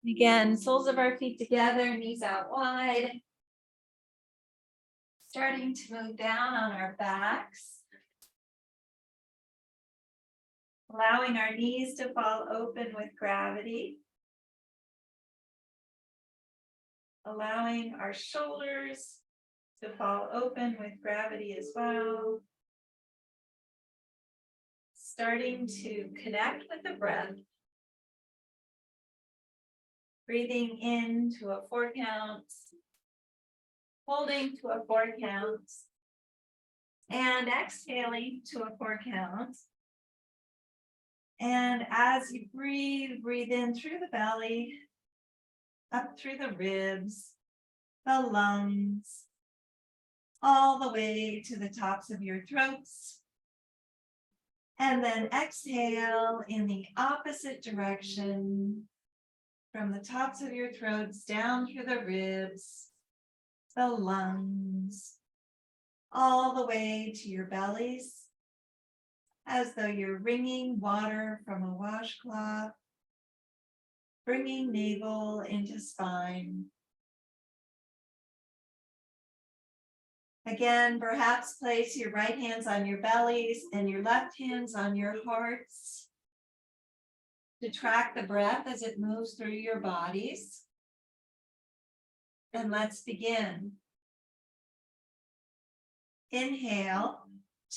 Again, soles of our feet together, knees out wide. Starting to move down on our backs. Allowing our knees to fall open with gravity. Allowing our shoulders to fall open with gravity as well. Starting to connect with the breath. Breathing into a 4 count. Holding to a 4 count. And exhaling to a 4 count. And as you breathe, breathe in through the belly, up through the ribs, the lungs, all the way to the tops of your throats. And then exhale in the opposite direction, from the tops of your throats down through the ribs, the lungs, all the way to your bellies, as though you're wringing water from a washcloth, bringing navel into spine. Again, perhaps place your right hands on your bellies and your left hands on your hearts to track the breath as it moves through your bodies. And let's begin. Inhale,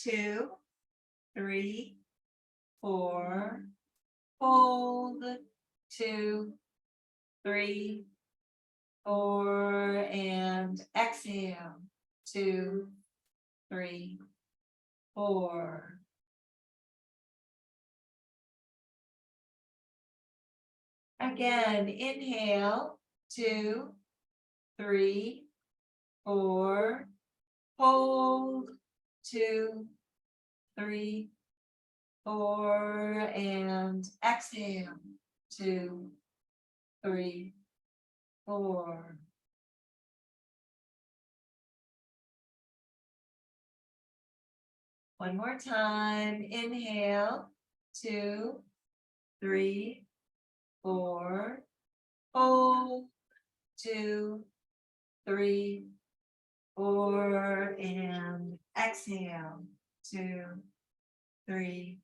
2, 3, 4, hold, 2, 3, 4, and exhale, 2, 3, 4. Again, inhale, 2, 3, 4, hold, 2, 3, 4, and exhale, 2, 3, 4. One more time. Inhale, 2, 3, 4. Hold, 2, 3, 4, and exhale, 2, 3,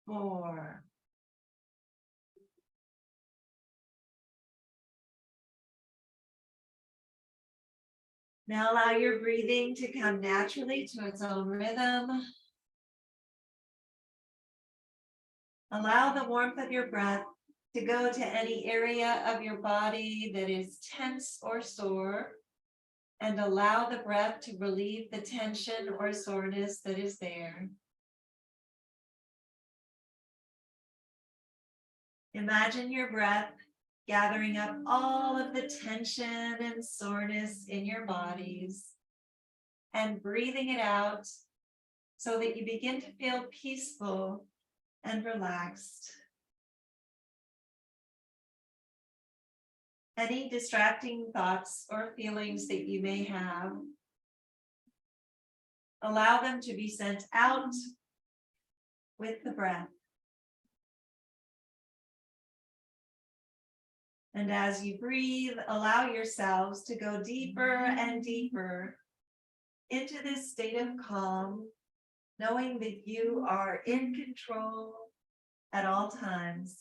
4. Now allow your breathing to come naturally to its own rhythm. Allow the warmth of your breath to go to any area of your body that is tense or sore, and allow the breath to relieve the tension or soreness that is there. Imagine your breath gathering up all of the tension and soreness in your bodies and breathing it out so that you begin to feel peaceful and relaxed. Any distracting thoughts or feelings that you may have, allow them to be sent out with the breath. And as you breathe, allow yourselves to go deeper and deeper into this state of calm, knowing that you are in control at all times.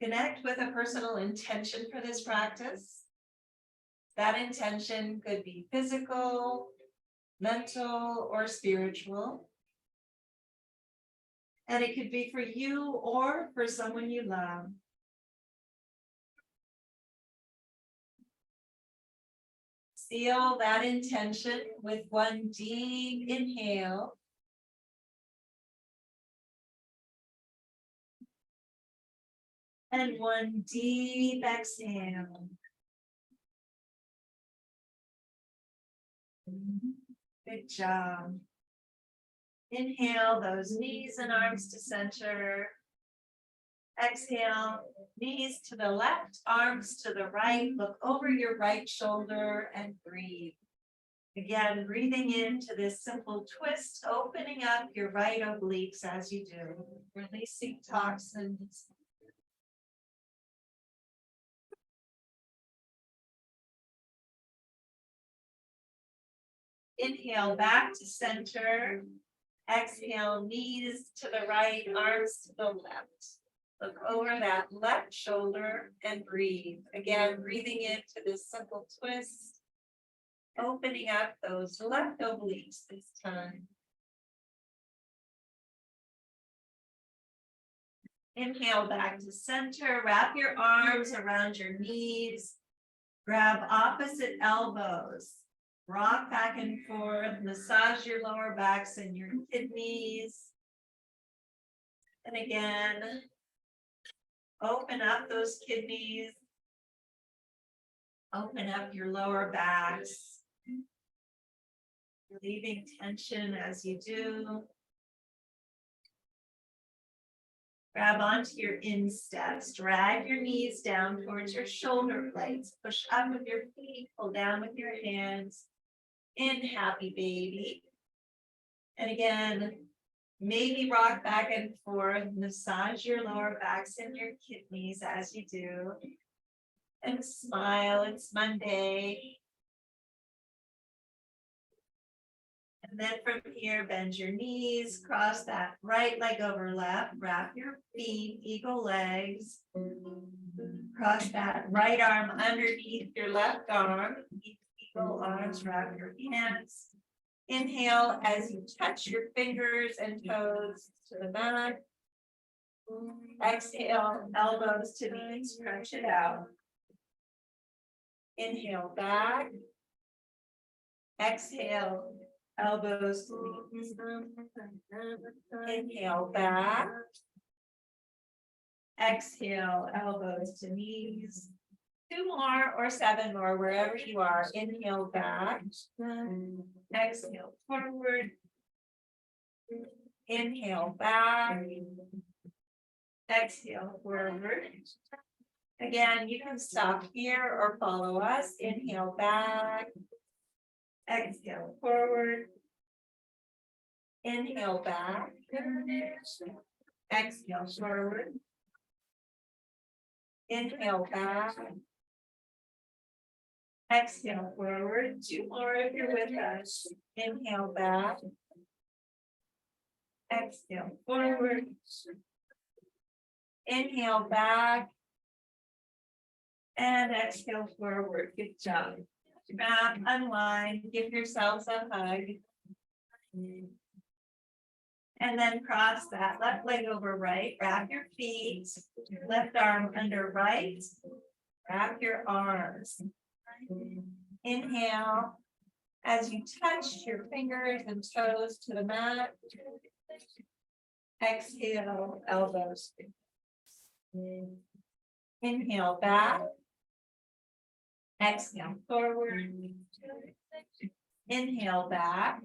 Connect with a personal intention for this practice. That intention could be physical, mental, or spiritual. And it could be for you or for someone you love. Seal that intention with one deep inhale. And one deep exhale. Good job. Inhale those knees and arms to center. Exhale, knees to the left, arms to the right. Look over your right shoulder and breathe. Again, breathing into this simple twist, opening up your right obliques as you do, releasing toxins. Inhale back to center. Exhale, knees to the right, arms to the left. Look over that left shoulder and breathe. Again, breathing into this simple twist. Opening up those left obliques this time. Inhale back to center. Wrap your arms around your knees. Grab opposite elbows. Rock back and forth. Massage your lower backs and your kidneys. And again, open up those kidneys. Open up your lower backs. Relieving tension as you do. Grab onto your insteps. Drag your knees down towards your shoulder blades. Push up with your feet. Pull down with your hands. In happy baby. And again, maybe rock back and forth. Massage your lower backs and your kidneys as you do. And smile. It's Monday. And then from here, bend your knees, cross that right leg over left, wrap your feet, eagle legs. Cross that right arm underneath your left arm, eagle arms, wrap your hands. Inhale as you touch your fingers and toes to the mat. Exhale, elbows to knees, stretch it out. Inhale back. Exhale. Elbows to knees. Inhale back. Exhale, elbows to knees. 2 more or 7 more, wherever you are. Inhale back. Exhale forward. Inhale back. Exhale forward. Again, you can stop here or follow us. Inhale back. Exhale forward. Inhale back. Exhale forward. Inhale back. Exhale forward. 2 more if you're with us. Inhale back. Exhale forward. Inhale back. And exhale forward. Good job. Wrap, unwind, give yourselves a hug. And then cross that left leg over right, wrap your feet, left arm under right, wrap your arms. Inhale, as you touch your fingers and toes to the mat. Exhale, elbows. Inhale back. Exhale forward. Inhale back.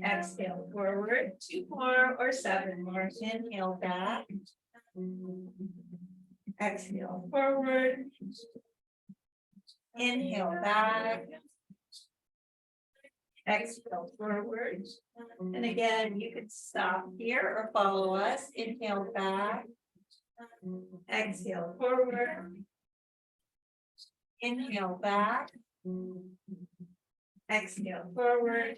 Exhale forward. 2 more or 7 more. Inhale back. Exhale forward. Inhale back. Exhale forward. And again, you could stop here or follow us. Inhale back. Exhale forward. Inhale back. Exhale forward.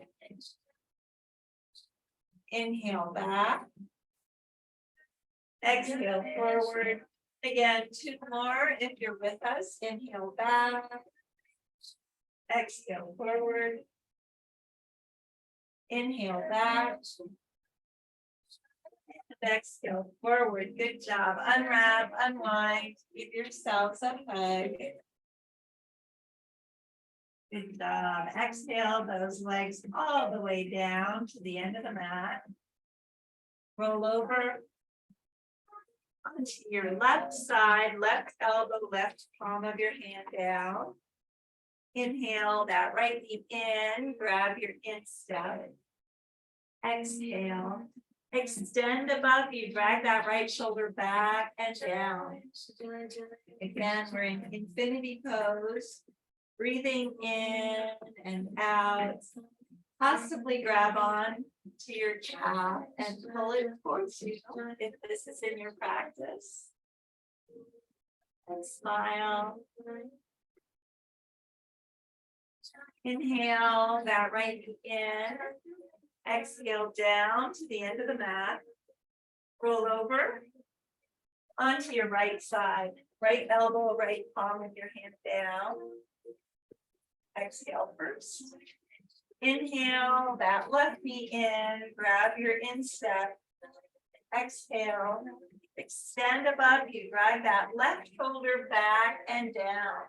Inhale back. Exhale forward. Again, 2 more if you're with us. Inhale back. Exhale forward. Inhale back. Exhale forward. Good job. Unwrap, unwind. Give yourselves a hug. Good job. Exhale those legs all the way down to the end of the mat. Roll over onto your left side, left elbow, left palm of your hand down. Inhale that right knee in, grab your instep. Exhale. Extend above you, drag that right shoulder back and down. Again, we're in infinity pose. Breathing in and out. Possibly grab on to your calf and pull it towards you if this is in your practice. And smile. Inhale that right knee in. Exhale down to the end of the mat. Roll over onto your right side. Right elbow, right palm with your hand down. Exhale first. Inhale that left knee in. Grab your instep. Exhale. Extend above you. Drive that left shoulder back and down.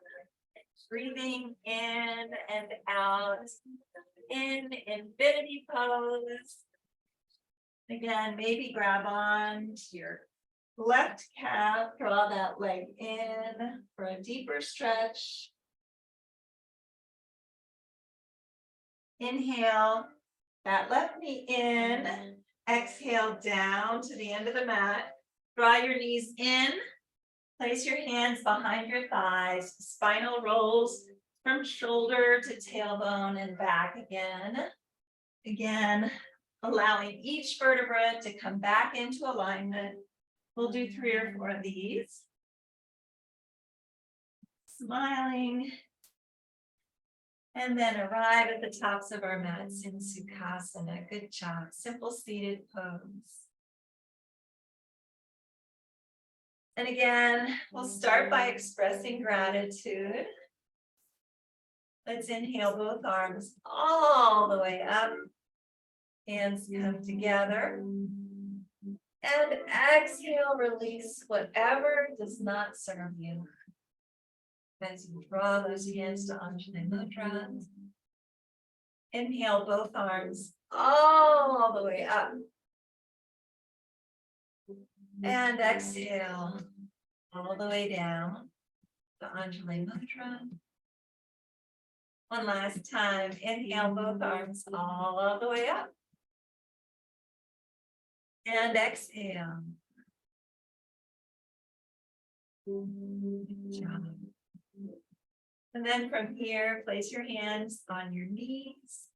Breathing in and out. In infinity pose. Again, maybe grab on to your left calf. Draw that leg in for a deeper stretch. Inhale that left knee in. Exhale down to the end of the mat. Draw your knees in. Place your hands behind your thighs. Spinal rolls from shoulder to tailbone and back again. Again, allowing each vertebra to come back into alignment. We'll do 3 or 4 of these. Smiling. And then arrive at the tops of our mats in Sukhasana. Good job. Simple seated pose. And again, we'll start by expressing gratitude. Let's inhale both arms all the way up. Hands come together. And exhale, release whatever does not serve you. As you draw those hands to Anjali Mudra. Inhale both arms all the way up. And exhale all the way down to Anjali Mudra. One last time. Inhale both arms all the way up. And exhale. Good job. And then from here, place your hands on your knees.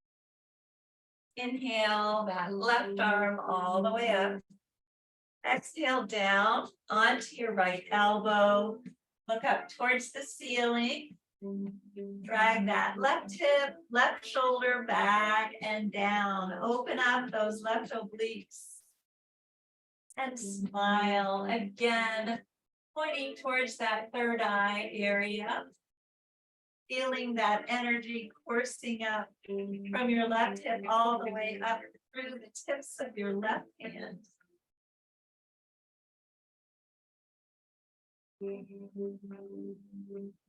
Inhale that left arm all the way up. Exhale down onto your right elbow. Look up towards the ceiling. Drag that left hip, left shoulder back and down. Open up those left obliques. And smile again, pointing towards that third eye area. Feeling that energy coursing up from your left hip all the way up through the tips of your left hand.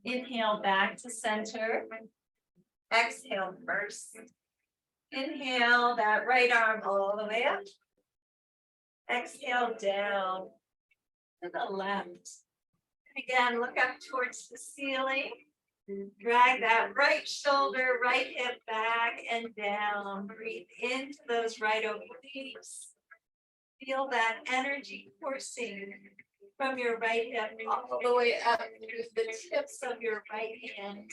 Inhale back to center. Exhale first. Inhale that right arm all the way up. Exhale down to the left. Again, look up towards the ceiling. Drag that right shoulder, right hip back and down. Breathe into those right obliques. Feel that energy coursing from your right hip all the way up through the tips of your right hand.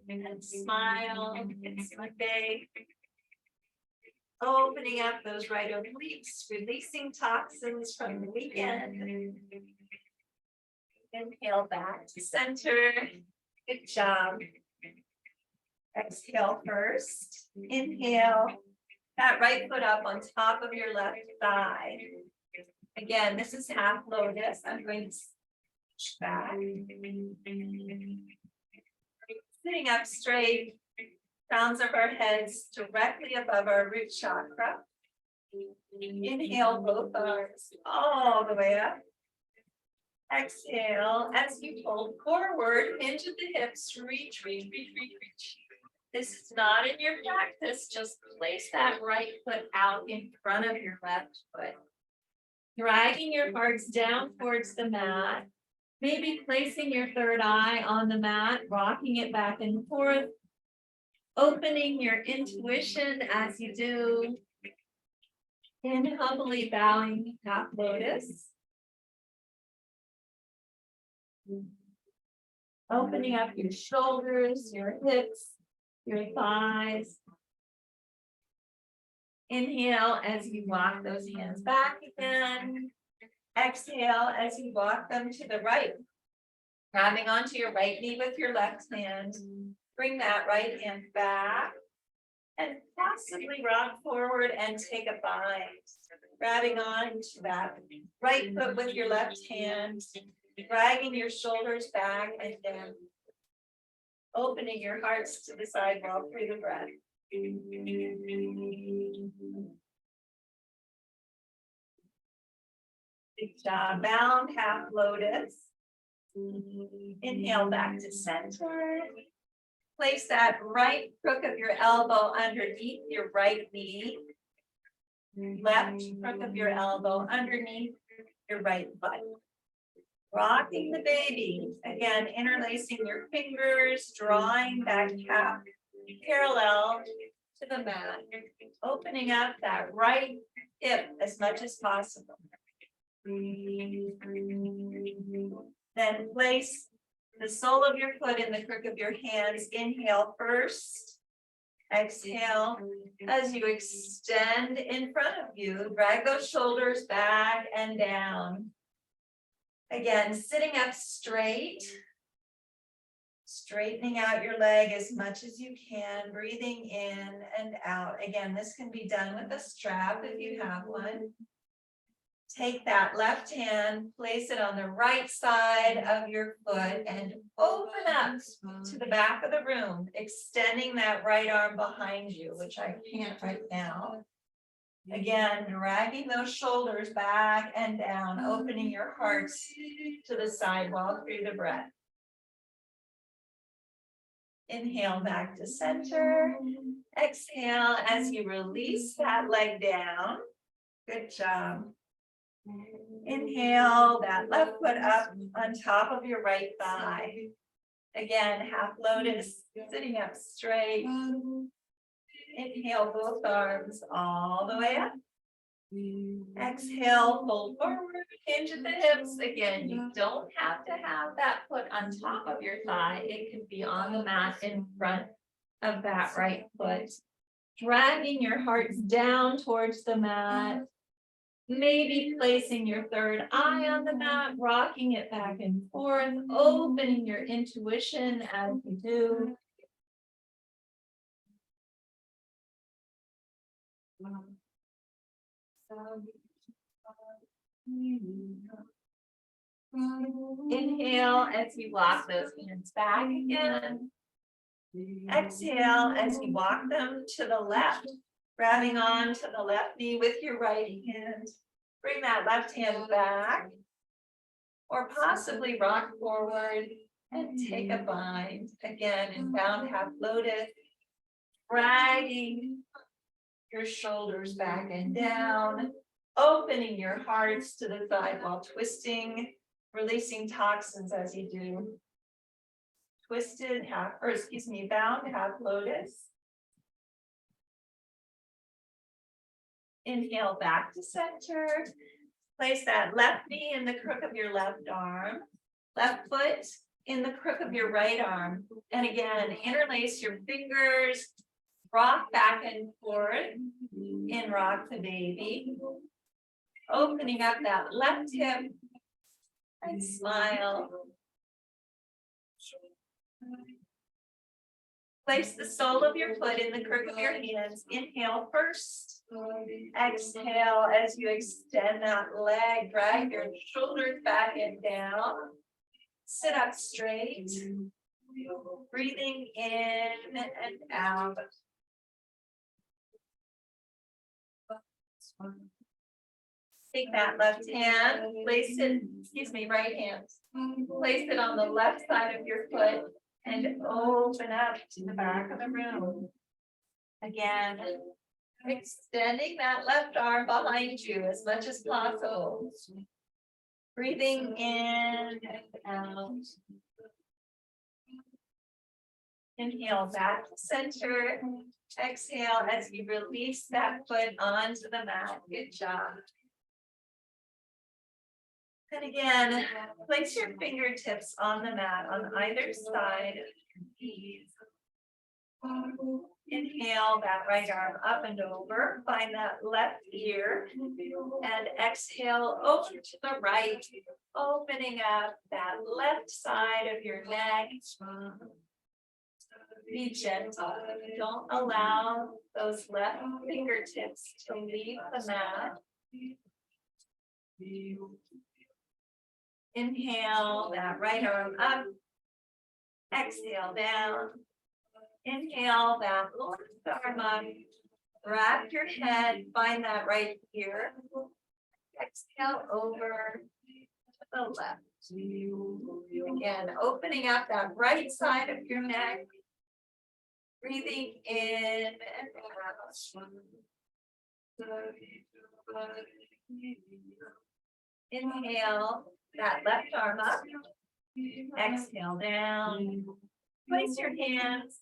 And smile. It's okay. Opening up those right obliques, releasing toxins from the weekend. Inhale back to center. Good job. Exhale first. Inhale. That right foot up on top of your left thigh. Again, this is half lotus. I'm going to switch back. Sitting up straight. Crowns of our heads directly above our root chakra. Inhale both arms all the way up. Exhale as you fold forward into the hips. Reach, reach, reach, reach, reach. This is not in your practice. Just place that right foot out in front of your left foot. Dragging your hearts down towards the mat. Maybe placing your third eye on the mat, rocking it back and forth. Opening your intuition as you do. And humbly bowing half lotus. Opening up your shoulders, your hips, your thighs. Inhale as you walk those hands back again. Exhale as you walk them to the right. Grabbing onto your right knee with your left hand. Bring that right hand back. And possibly rock forward and take a bind. Grabbing on to that right foot with your left hand. Dragging your shoulders back and down. Opening your hearts to the sidewall through the breath. Good job. Bound half lotus. Inhale back to center. Place that right crook of your elbow underneath your right knee. Left crook of your elbow underneath your right butt. Rocking the baby. Again, interlacing your fingers, drawing that calf parallel to the mat. Opening up that right hip as much as possible. Then place the sole of your foot in the crook of your hands. Inhale first. Exhale as you extend in front of you. Drag those shoulders back and down. Again, sitting up straight. Straightening out your leg as much as you can. Breathing in and out. Again, this can be done with a strap if you have one. Take that left hand, place it on the right side of your foot and open up to the back of the room, extending that right arm behind you, which I can't right now. Again, dragging those shoulders back and down, opening your hearts to the sidewall through the breath. Inhale back to center. Exhale as you release that leg down. Good job. Inhale that left foot up on top of your right thigh. Again, half lotus, sitting up straight. Inhale both arms all the way up. Exhale, fold forward, hinge at the hips. Again, you don't have to have that foot on top of your thigh. It can be on the mat in front of that right foot. Dragging your hearts down towards the mat. Maybe placing your third eye on the mat, rocking it back and forth, opening your intuition as you do. Inhale as you walk those hands back again. Exhale as you walk them to the left. Grabbing on to the left knee with your right hand. Bring that left hand back. Or possibly rock forward and take a bind. Again, in bound half lotus. Dragging your shoulders back and down. Opening your hearts to the side while twisting. Releasing toxins as you do. Twisted half, or excuse me, bound half lotus. Inhale back to center. Place that left knee in the crook of your left arm. Left foot in the crook of your right arm. And again, interlace your fingers. Rock back and forth in rock the baby. Opening up that left hip. And smile. Place the sole of your foot in the crook of your hands. Inhale first. Exhale as you extend that leg. Drag your shoulders back and down. Sit up straight. Breathing in and out. Take that left hand, place it, right hand. Place it on the left side of your foot and open up to the back of the room. Again, extending that left arm behind you as much as possible. Breathing in and out. Inhale back to center. Exhale as you release that foot onto the mat. Good job. And again, place your fingertips on the mat on either side of your knees. Inhale that right arm up and over, find that left ear, and exhale over to the right, opening up that left side of your neck. Be gentle. Don't allow those left fingertips to leave the mat. Inhale that right arm up. Exhale down. Inhale that left arm up. Wrap your head, find that right ear. Exhale over to the left. Again, opening up that right side of your neck. Breathing in and out. Inhale that left arm up. Exhale down. Place your hands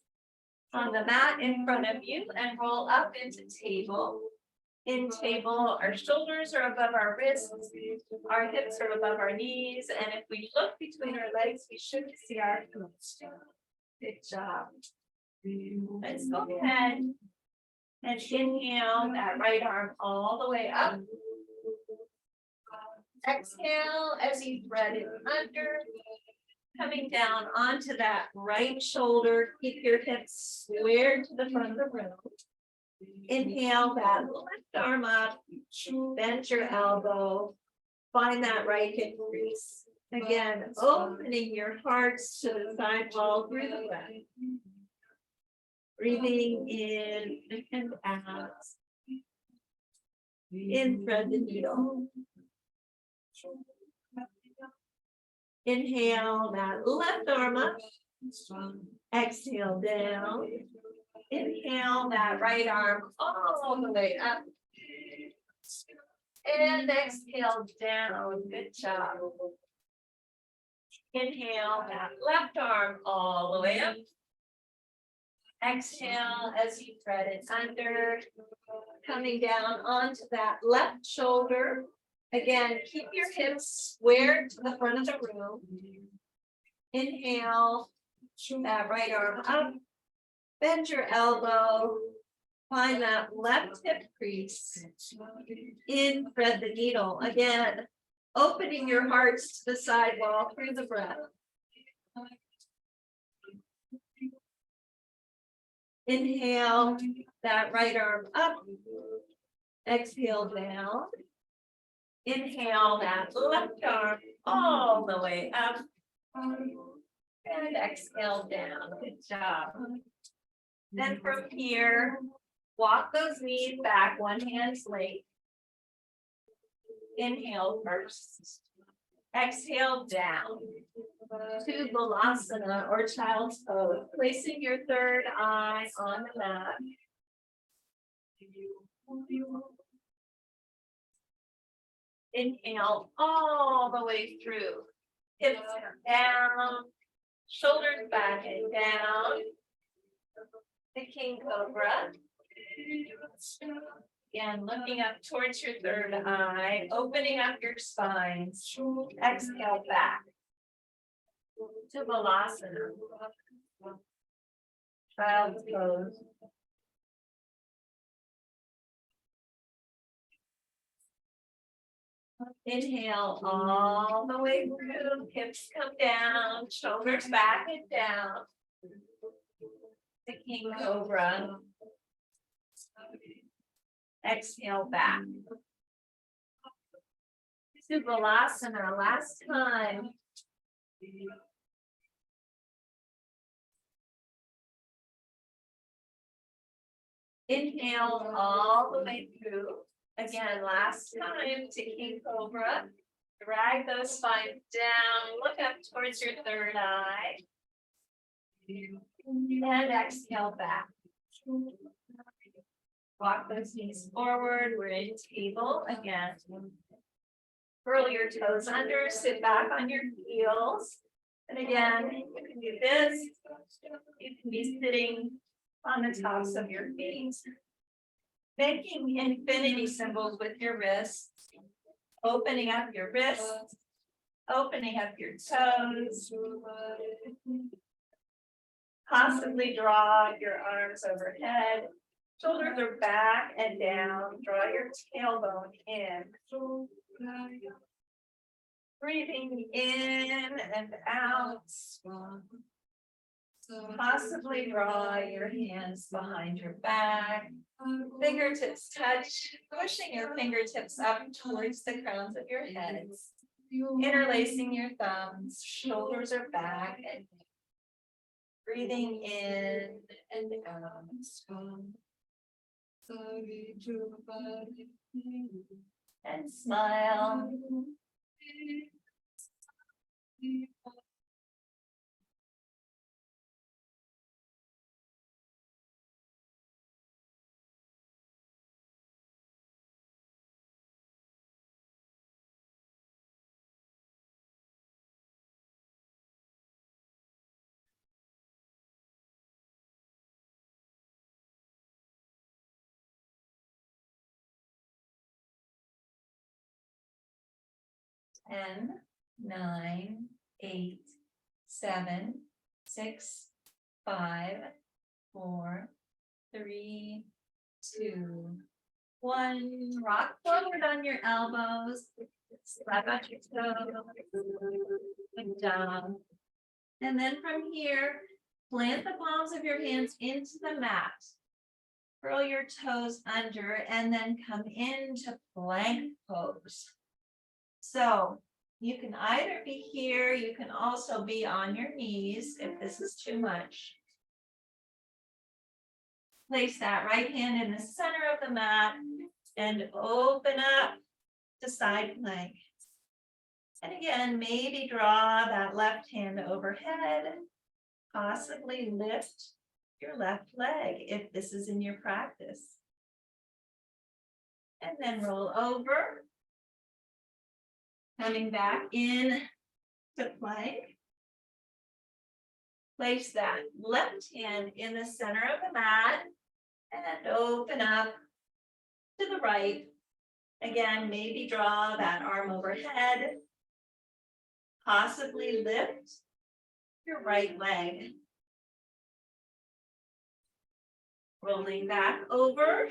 on the mat in front of you and roll up into table. In table, our shoulders are above our wrists, our hips are above our knees, and if we look between our legs, we should see our glutes. Good job. Let's go ahead and inhale that right arm all the way up. Exhale as you thread it under, coming down onto that right shoulder. Keep your hips squared to the front of the room. Inhale that left arm up, bend your elbow, find that right hip crease. Again, opening your hearts to the side wall through the breath. Breathing in and out. In, thread the needle. Inhale that left arm up. Exhale down. Inhale that right arm all the way up. And exhale down. Good job. Inhale that left arm all the way up. Exhale as you thread it under, coming down onto that left shoulder. Again, keep your hips squared to the front of the room. Inhale that right arm up, bend your elbow, find that left hip crease. In, thread the needle. Again, opening your hearts to the side wall through the breath. Inhale that right arm up. Exhale down. Inhale that left arm all the way up. And exhale down. Good job. Then from here, walk those knees back, one hand's length. Inhale first. Exhale down to Boisson or child's pose, placing your third eye on the mat. Inhale all the way through. Hips down, shoulders back and down. The King Cobra. Again, looking up towards your third eye, opening up your spine. Exhale back to Boisson. Child's pose. Inhale all the way through, hips come down, shoulders back and down. The King Cobra. Exhale back. To Boisson, last time. Inhale all the way through. Again, last time to King Cobra. Drag those spines down. Look up towards your third eye. And exhale back. Walk those knees forward. We're in table again. Curl your toes under. Sit back on your heels. And again, you can do this. You can be sitting on the tops of your feet. Making infinity symbols with your wrists. Opening up your wrists. Opening up your toes. Possibly draw your arms overhead. Shoulders are back and down. Draw your tailbone in. Breathing in and out. Possibly draw your hands behind your back. Fingertips touch, pushing your fingertips up towards the crowns of your heads. Interlacing your thumbs, shoulders are back and breathing in and out. And smile. Ten, 9, 8, 7, 6, 5, 4, 3, 2, 1. Rock forward on your elbows. Slap out your toes. Good job. And then from here, plant the palms of your hands into the mat. Curl your toes under and then come into plank pose. So you can either be here, you can also be on your knees if this is too much. Place that right hand in the center of the mat and open up to side plank. And again, maybe draw that left hand overhead, possibly lift your left leg if this is in your practice. And then roll over. Coming back in to plank. Place that left hand in the center of the mat and open up to the right. Again, maybe draw that arm overhead. Possibly lift your right leg. Rolling back over.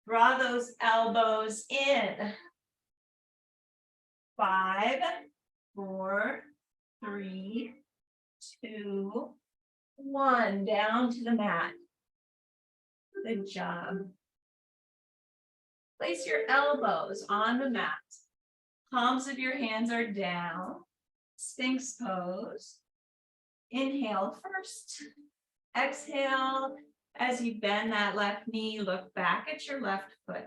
Draw those elbows in. 5, 4, 3, 2, 1. Down to the mat. Good job. Place your elbows on the mat. Palms of your hands are down. Sphinx pose. Inhale first. Exhale. As you bend that left knee, look back at your left foot.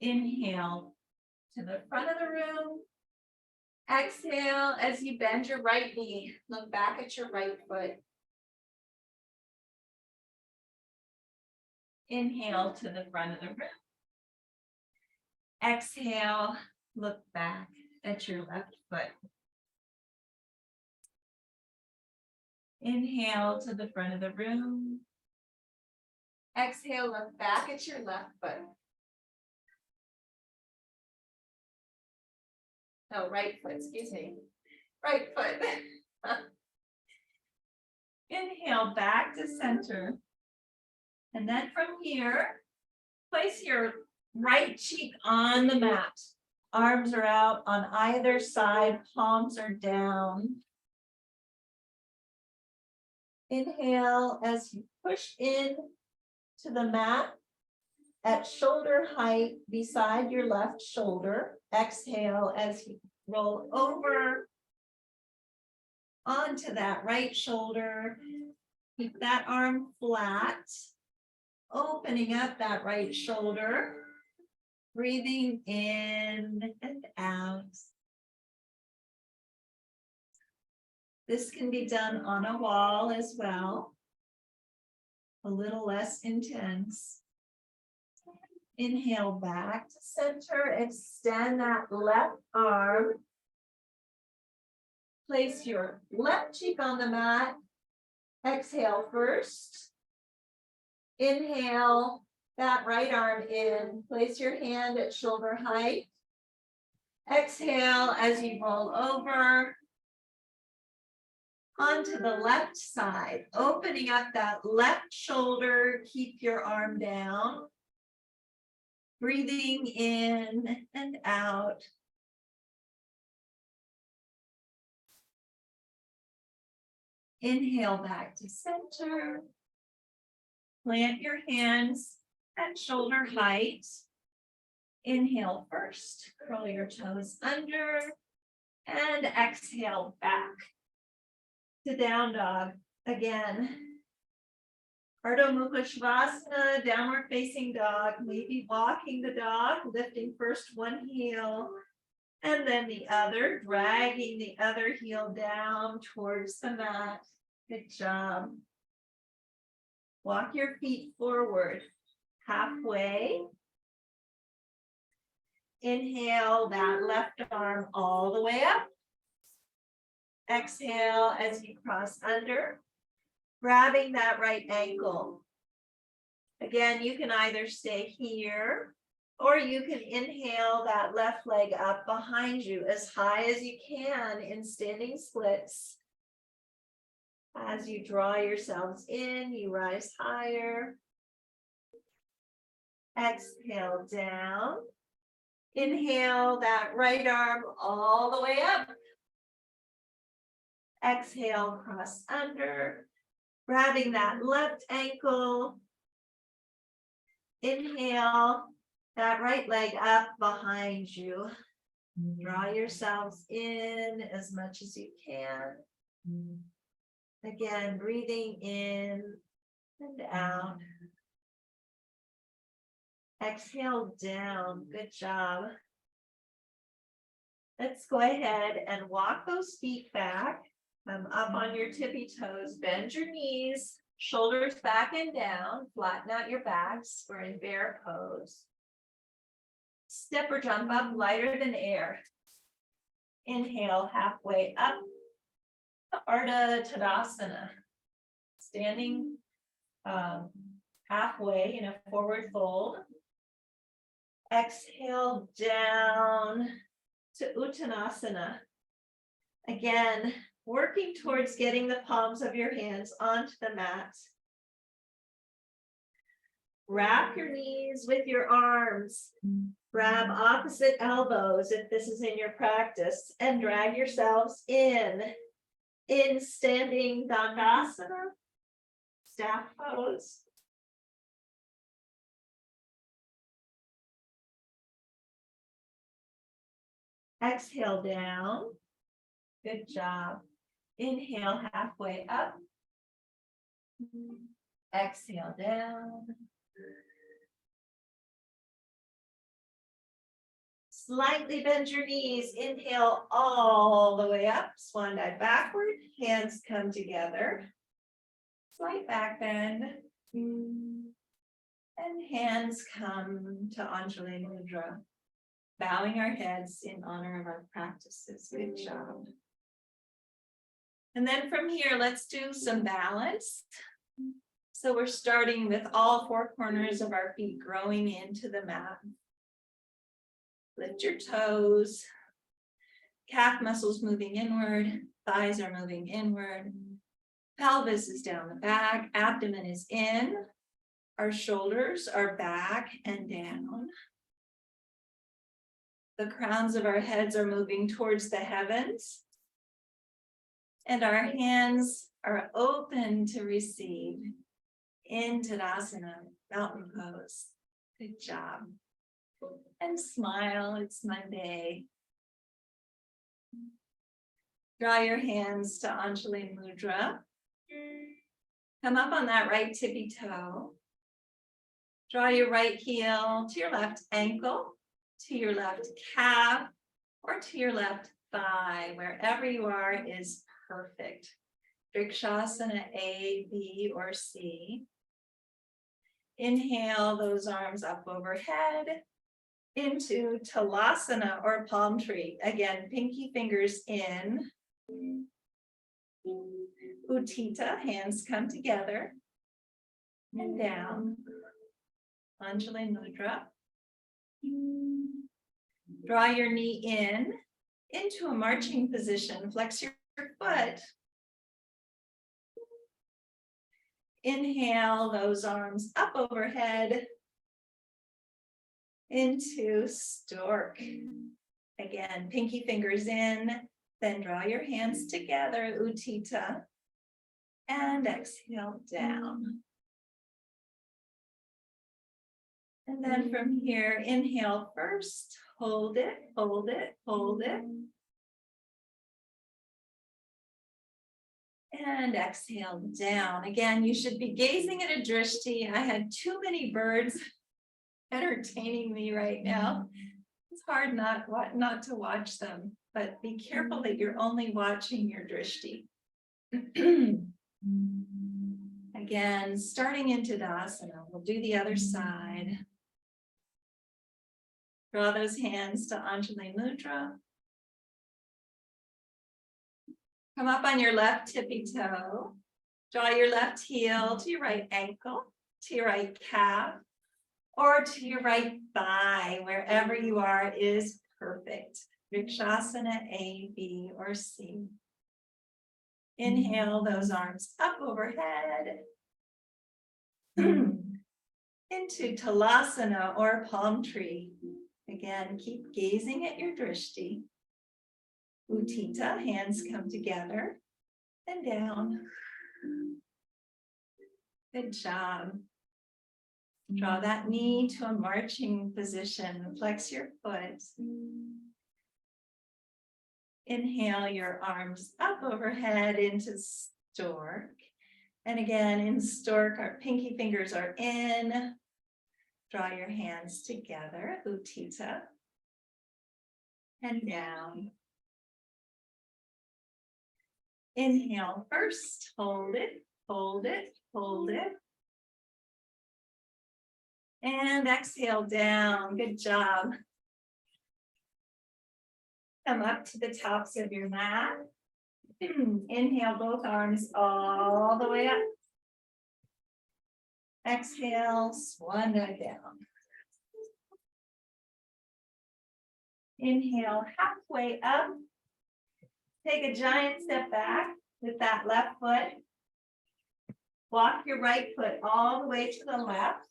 Inhale to the front of the room. Exhale as you bend your right knee. Look back at your right foot. Inhale to the front of the room. Exhale, look back at your left foot. Inhale to the front of the room. Exhale, look back at your left foot. No, right foot, excuse me. Right foot. Inhale back to center. And then from here, place your right cheek on the mat. Arms are out on either side, palms are down. Inhale as you push in to the mat at shoulder height beside your left shoulder. Exhale as you roll over onto that right shoulder. Keep that arm flat. Opening up that right shoulder. Breathing in and out. This can be done on a wall as well. A little less intense. Inhale back to center. Extend that left arm. Place your left cheek on the mat. Exhale first. Inhale that right arm in. Place your hand at shoulder height. Exhale as you roll over onto the left side, opening up that left shoulder. Keep your arm down. Breathing in and out. Inhale back to center. Plant your hands at shoulder height. Inhale first, curl your toes under, and exhale back to down dog again. Ardha Mukha Svanasana, downward facing dog, maybe walking the dog, lifting first one heel and then the other, dragging the other heel down towards the mat. Good job. Walk your feet forward, halfway. Inhale that left arm all the way up. Exhale as you cross under, grabbing that right ankle. Again, you can either stay here or you can inhale that left leg up behind you as high as you can in standing splits. As you draw yourselves in, you rise higher. Exhale down. Inhale that right arm all the way up. Exhale, cross under, grabbing that left ankle. Inhale that right leg up behind you. Draw yourselves in as much as you can. Again, breathing in and out. Exhale down. Good job. Let's go ahead and walk those feet back. Up on your tippy toes. Bend your knees, shoulders back and down. Flatten out your backs. We're in bear pose. Step or jump up lighter than air. Inhale halfway up. Ardha Tadasana. Standing halfway in a forward fold. Exhale down to Uttanasana. Again, working towards getting the palms of your hands onto the mat. Wrap your knees with your arms. Grab opposite elbows if this is in your practice and drag yourselves in standing Dandasana, staff pose. Exhale down. Good job. Inhale halfway up. Exhale down. Slightly bend your knees. Inhale all the way up. Swan dive backward. Hands come together. Slight back bend. And hands come to Anjali Mudra. Bowing our heads in honor of our practices. Good job. And then from here, let's do some balance. So we're starting with all four corners of our feet growing into the mat. Lift your toes. Calf muscles moving inward. Thighs are moving inward. Pelvis is down the back. Abdomen is in. Our shoulders are back and down. The crowns of our heads are moving towards the heavens. And our hands are open to receive in Tadasana, mountain pose. Good job. And smile, it's Monday. Draw your hands to Anjali Mudra. Come up on that right tippy toe. Draw your right heel to your left ankle, to your left calf, or to your left thigh. Wherever you are is perfect. Vrikshasana A, B, or C. Inhale those arms up overhead into Talasana or palm tree. Again, pinky fingers in. Utthita, hands come together and down. Anjali Mudra. Draw your knee in into a marching position. Flex your foot. Inhale those arms up overhead into stork. Again, pinky fingers in, then draw your hands together, Utthita, and exhale down. And then from here, inhale first, hold it, hold it, hold it. And exhale down. Again, you should be gazing at a drishti. I had too many birds entertaining me right now. It's hard not to watch them, but be careful that you're only watching your drishti. Again, starting into Tadasana, we'll do the other side. Draw those hands to Anjali Mudra. Come up on your left tippy toe. Draw your left heel to your right ankle, to your right calf, or to your right thigh. Wherever you are is perfect. Vrikshasana A, B, or C. Inhale those arms up overhead. Into Talasana or palm tree. Again, keep gazing at your drishti. Utthita, hands come together and down. Good job. Draw that knee to a marching position. Flex your foot. Inhale your arms up overhead into stork. And again, in stork, our pinky fingers are in. Draw your hands together, Utthita. And down. Inhale first, hold it, hold it, hold it. And exhale down, good job. Come up to the tops of your mat. Inhale both arms all the way up. Exhale, Swanda down. Inhale halfway up. Take a giant step back with that left foot. Walk your right foot all the way to the left.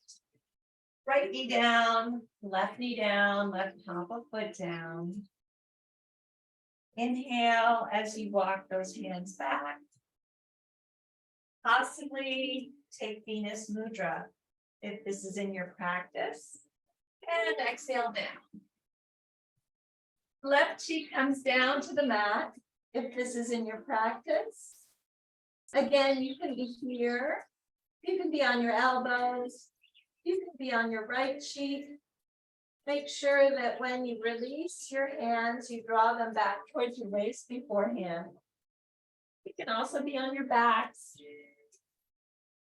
Right knee down, left top of foot down. Inhale as you walk those hands back. Possibly take Venus Mudra if this is in your practice. And exhale down. Left cheek comes down to the mat if this is in your practice. Again, you can be here. You can be on your elbows. You can be on your right cheek. Make sure that when you release your hands, you draw them back towards your waist beforehand. You can also be on your backs,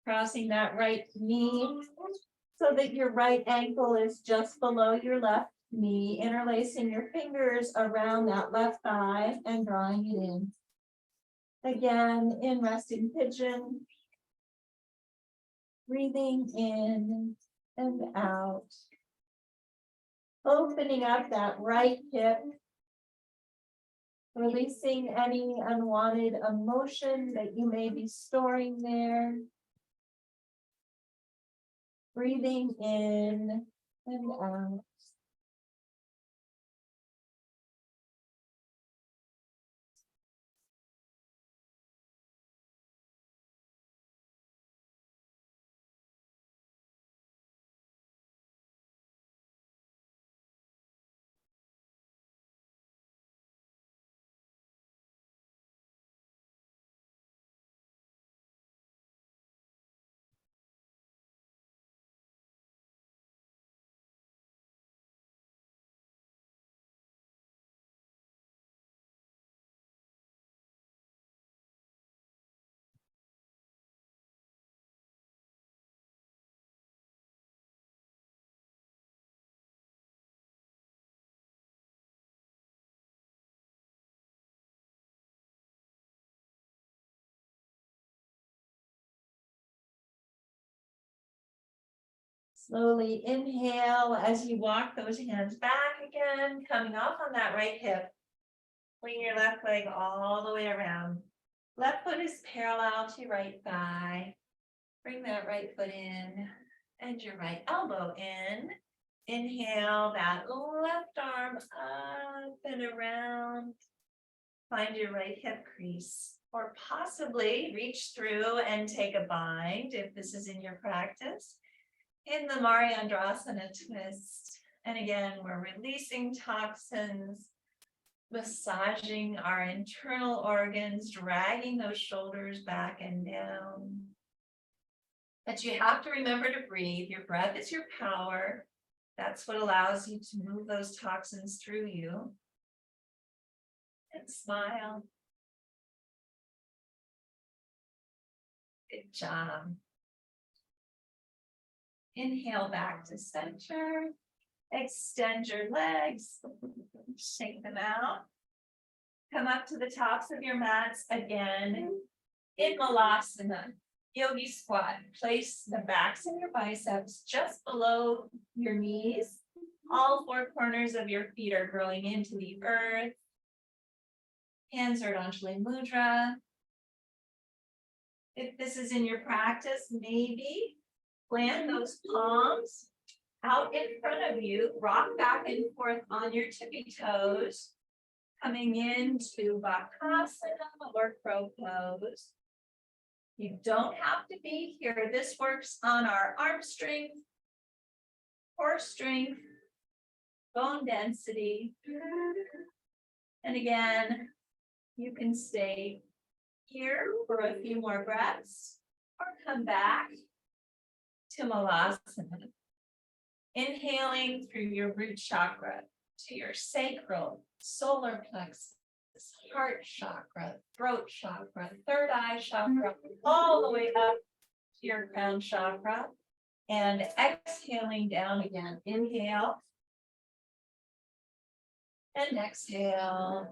crossing that right knee so that your right ankle is just below your left knee, interlacing your fingers around that left thigh and drawing it in. Again, in resting pigeon, breathing in and out. Opening up that right hip, releasing any unwanted emotion that you may be storing there. Breathing in and out. Slowly inhale as you walk those hands back again, coming off on that right hip. Bring your left leg all the way around. Left foot is parallel to your right thigh. Bring that right foot in and your right elbow in. Inhale that left arm up and around. Find your right hip crease, or possibly reach through and take a bind if this is in your practice. In the Mariandrasana twist. And again, we're releasing toxins, massaging our internal organs, dragging those shoulders back and down. But you have to remember to breathe. Your breath is your power. That's what allows you to move those toxins through you. And smile. Good job. Inhale back to center. Extend your legs. Shake them out. Come up to the tops of your mats again. In Malasana, yogi squat. Place the backs of your biceps just below your knees. All four corners of your feet are growing into the earth. Hands are Anjali Mudra. If this is in your practice, maybe plant those palms out in front of you, rock back and forth on your tippy toes, coming into Bakasana or crow pose. You don't have to be here. This works on our arm strength, core strength, bone density. And again, you can stay here for a few more breaths or come back to Malasana. Inhaling through your root chakra to your sacral, solar plexus, heart chakra, throat chakra, third eye chakra, all the way up to your crown chakra. And exhaling down again. Inhale. And exhale.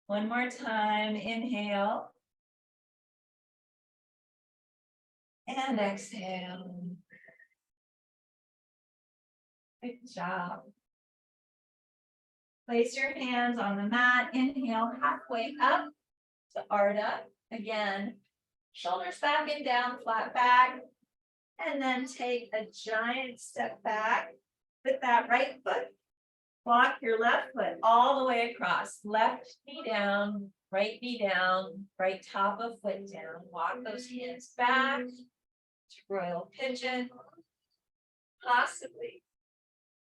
One more time. Inhale. And exhale. Good job. Place your hands on the mat. Inhale halfway up to Ardha. Again, shoulders back and down, flat back. And then take a giant step back with that right foot. Walk your left foot all the way across. Left knee down, right top of foot down. Walk those hands back to royal pigeon. Possibly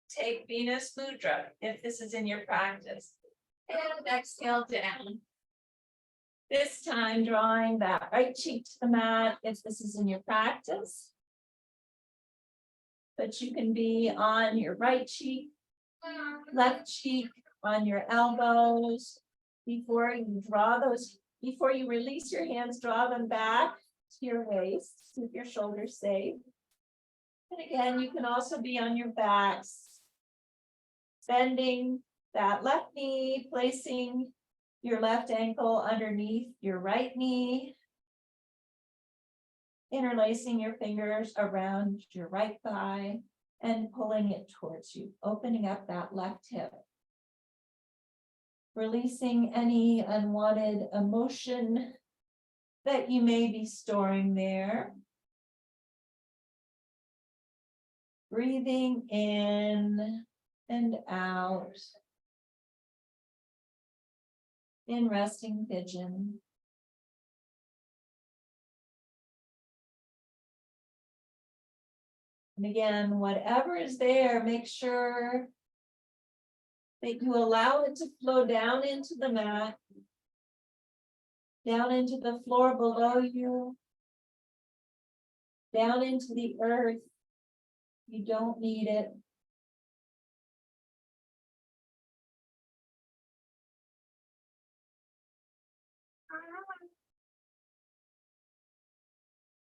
take Venus Mudra if this is in your practice. And exhale down. This time drawing that right cheek to the mat if this is in your practice. But you can be on your right cheek, left cheek, on your elbows. Before you release your hands, draw them back to your waist. Keep your shoulders safe. And again, you can also be on your backs. Bending that left knee, placing your left ankle underneath your right knee. Interlacing your fingers around your right thigh and pulling it towards you, opening up that left hip. Releasing any unwanted emotion that you may be storing there. Breathing in and out in resting pigeon. And again, whatever is there, make sure that you allow it to flow down into the mat, down into the floor below you, down into the earth. You don't need it.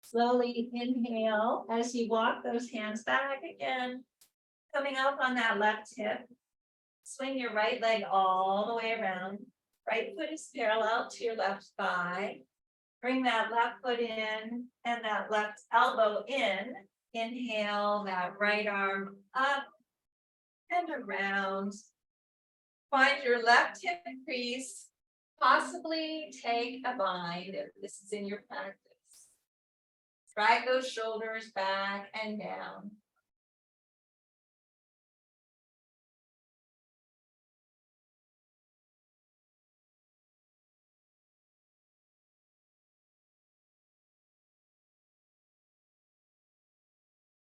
Slowly inhale as you walk those hands back again, coming up on that left hip. Swing your right leg all the way around. Right foot is parallel to your left thigh. Bring that left foot in and that left elbow in. Inhale, that right arm up and around. Find your left hip crease. Possibly take a bind if this is in your practice. Drag those shoulders back and down.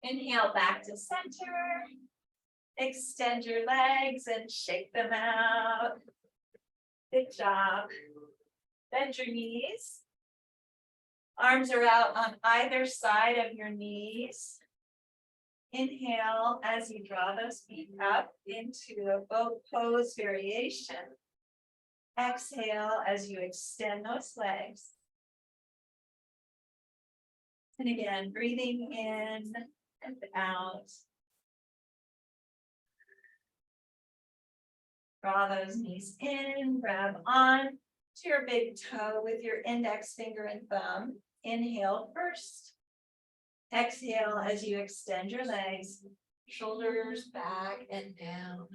Inhale back to center. Extend your legs and shake them out. Good job. Bend your knees. Arms are out on either side of your knees. Inhale as you draw those feet up into a boat pose variation. Exhale as you extend those legs. And again, breathing in and out. Draw those knees in, grab on to your big toe with your index finger and thumb. Inhale first. Exhale as you extend your legs, shoulders back and down.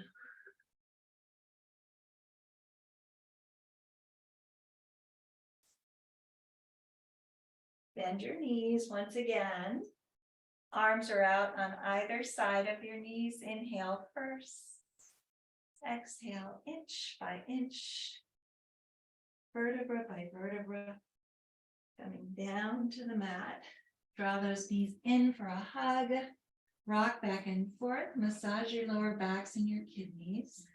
Bend your knees once again. Arms are out on either side of your knees. Inhale first. Exhale, inch by inch, vertebra by vertebra, coming down to the mat. Draw those knees in for a hug. Rock back and forth. Massage your lower backs and your kidneys.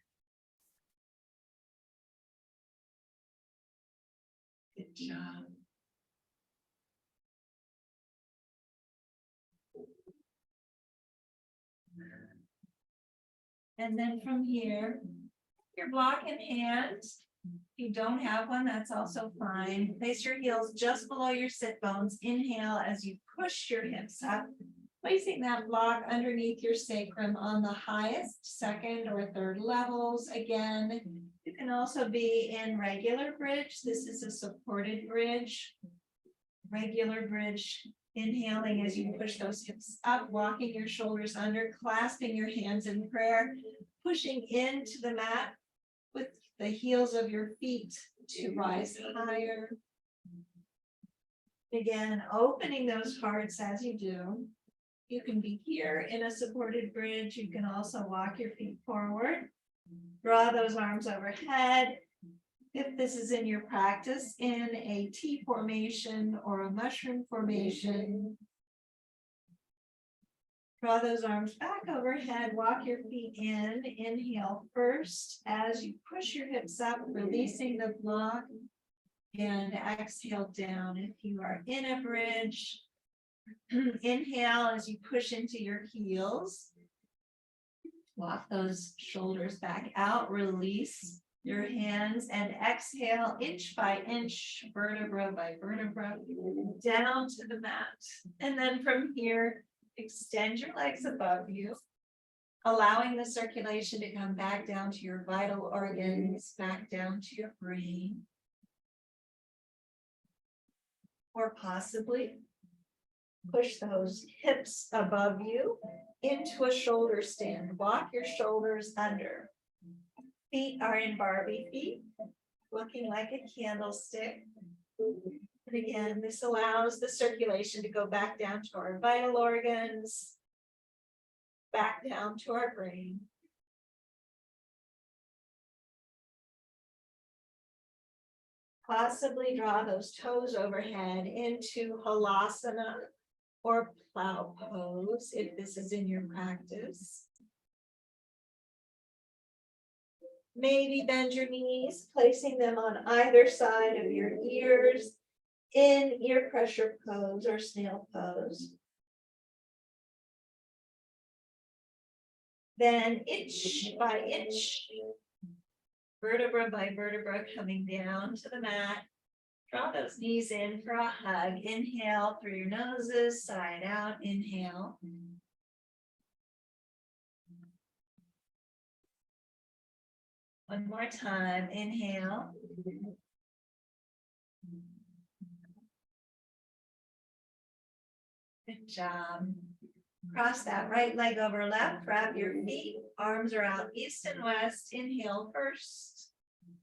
Good job. And then from here, your block in hand. If you don't have one, that's also fine. Place your heels just below your sit bones. Inhale as you push your hips up, placing that block underneath your sacrum on the highest, second or third levels. Again, you can also be in regular bridge. This is a supported bridge. Regular bridge. Inhaling as you push those hips up, walking your shoulders under, clasping your hands in prayer, pushing into the mat with the heels of your feet to rise higher. Again, opening those hearts as you do. You can be here in a supported bridge. You can also walk your feet forward. Draw those arms overhead. If this is in your practice, in a T formation or a mushroom formation, draw those arms back overhead, walk your feet in, inhale first as you push your hips up, releasing the block, and exhale down. If you are in a bridge, inhale as you push into your heels, walk those shoulders back out, release your hands, and exhale inch by inch, vertebra by vertebra, down to the mat. And then from here, extend your legs above you, allowing the circulation to come back down to your vital organs, back down to your brain. Or possibly push those hips above you into a shoulder stand. Walk your shoulders under. Feet are in Barbie feet, looking like a candlestick. And again, this allows the circulation to go back down to our vital organs, back down to our brain. Possibly draw those toes overhead into halasana or plow pose if this is in your practice. Maybe bend your knees, placing them on either side of your ears in ear pressure pose or snail pose. Then inch by inch, vertebra by vertebra coming down to the mat. Draw those knees in for a hug. Inhale through your noses, side out, inhale. One more time, inhale. Good job. Cross that right leg over left, wrap your feet, arms are out east and west. Inhale first.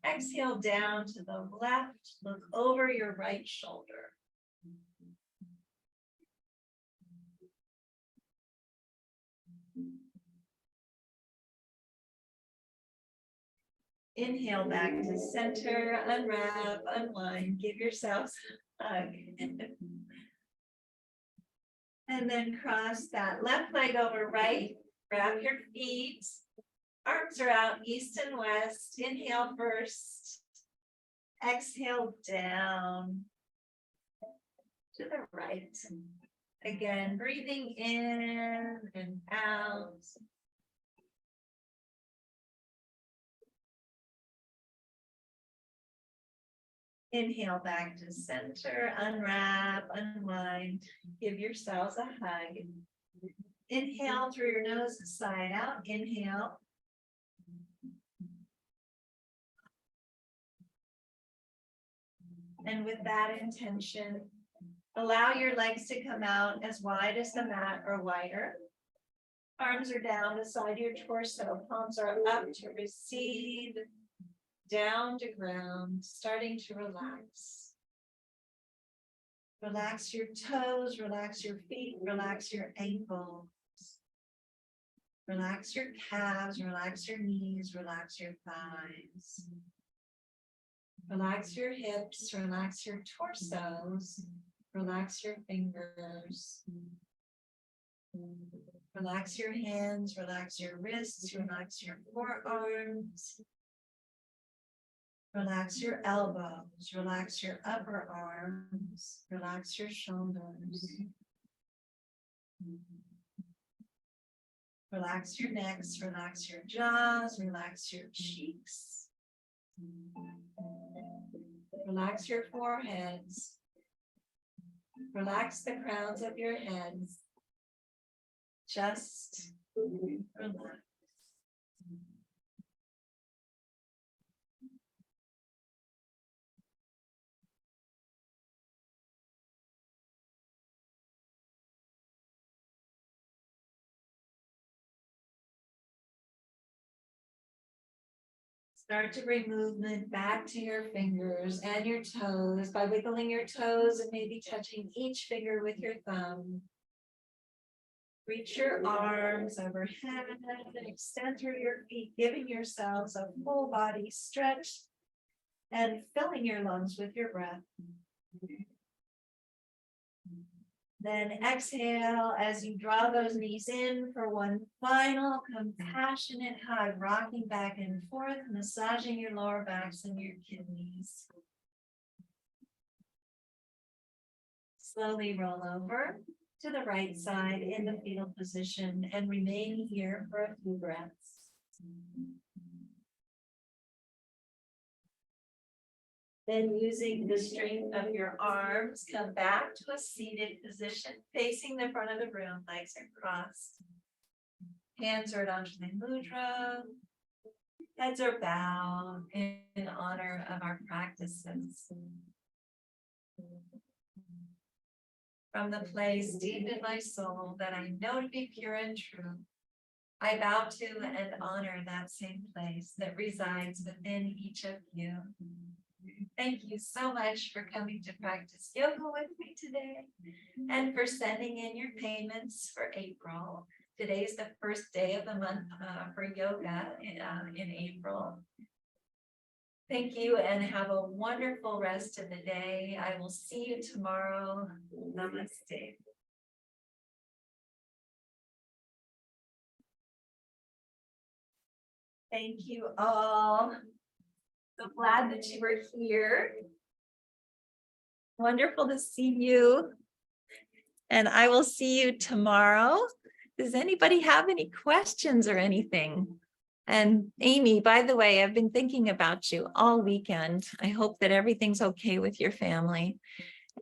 Exhale down to the left, look over your right shoulder. Inhale back to center, unwrap, unwind, give yourselves a hug. And then cross that left leg over right, wrap your feet, arms are out east and west. Inhale first, exhale down to the right. Again, breathing in and out. Inhale back to center, unwrap, unwind, give yourselves a hug. Inhale through your nose, side out, inhale. And with that intention, allow your legs to come out as wide as the mat or wider. Arms are down beside your torso, palms are up to receive. Down to ground, starting to relax. Relax your toes, relax your feet, relax your ankles. Relax your calves, relax your knees, relax your thighs. Relax your hips, relax your torsos, relax your fingers. Relax your hands, relax your wrists, relax your forearms. Relax your elbows, relax your upper arms, relax your shoulders. Relax your necks, relax your jaws, relax your cheeks. Relax your foreheads. Relax the crowns of your heads. Just relax. Start to bring movement back to your fingers and your toes by wiggling your toes and maybe touching each finger with your thumb. Reach your arms overhead and extend through your feet, giving yourselves a full body stretch and filling your lungs with your breath. Then exhale as you draw those knees in for one final compassionate hug, rocking back and forth, massaging your lower backs and your kidneys. Slowly roll over to the right side in the fetal position and remain here for a few breaths. Then using the strength of your arms, come back to a seated position, facing the front of the room, legs are crossed. Hands are at Anjali Mudra. Heads are bowed in honor of our practices. From the place deep in my soul that I know to be pure and true, I bow to and honor that same place that resides within each of you. Thank you so much for coming to practice yoga with me today and for sending in your payments for April. Today's the first day of the month for yoga in April. Thank you and have a wonderful rest of the day. I will see you tomorrow. Namaste. Thank you all. So glad that you were here. Wonderful to see you. And I will see you tomorrow. Does anybody have any questions or anything? And Amy, by the way, I've been thinking about you all weekend. I hope that everything's okay with your family.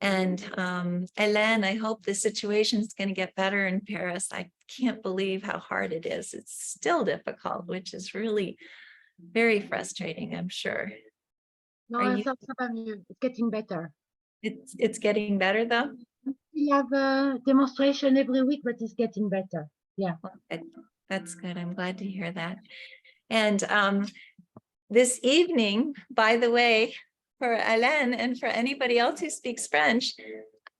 And Hélène, I hope the situation is going to get better in Paris. I can't believe how hard it is. It's still difficult, which is really very frustrating, I'm sure. No, I thought about you. It's getting better. It's getting better though? We have a demonstration every week, but it's getting better. Yeah. Good. That's good. I'm glad to hear that. And this evening, by the way, for Alain and for anybody else who speaks French,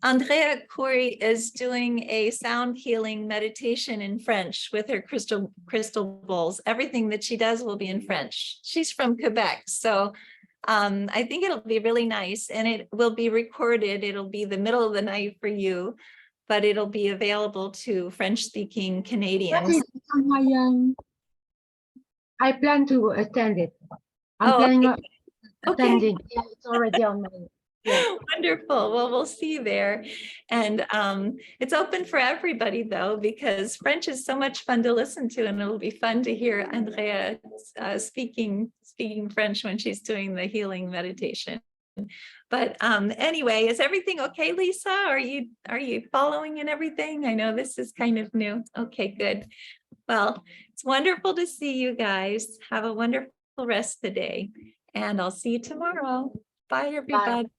Andrea Coury is doing a sound healing meditation in French with her crystal bowls. Everything that she does will be in French. She's from Quebec, so I think it'll be really nice, and it will be recorded. It'll be the middle of the night for you, but it'll be available to French-speaking Canadians. It's on my, I plan to attend it. I'm Oh, planning okay. on attending. Yeah, it's already on my. Yeah. Wonderful. Well, we'll see you there. And it's open for everybody, though, because French is so much fun to listen to, and it'll be fun to hear Andrea speaking French when she's doing the healing meditation. But anyway, is everything okay, Lisa? Are you following and everything? I know this is kind of new. Okay, good. Well, it's wonderful to see you guys. Have a wonderful rest of the day, and I'll see you tomorrow. Bye, everybody. Bye.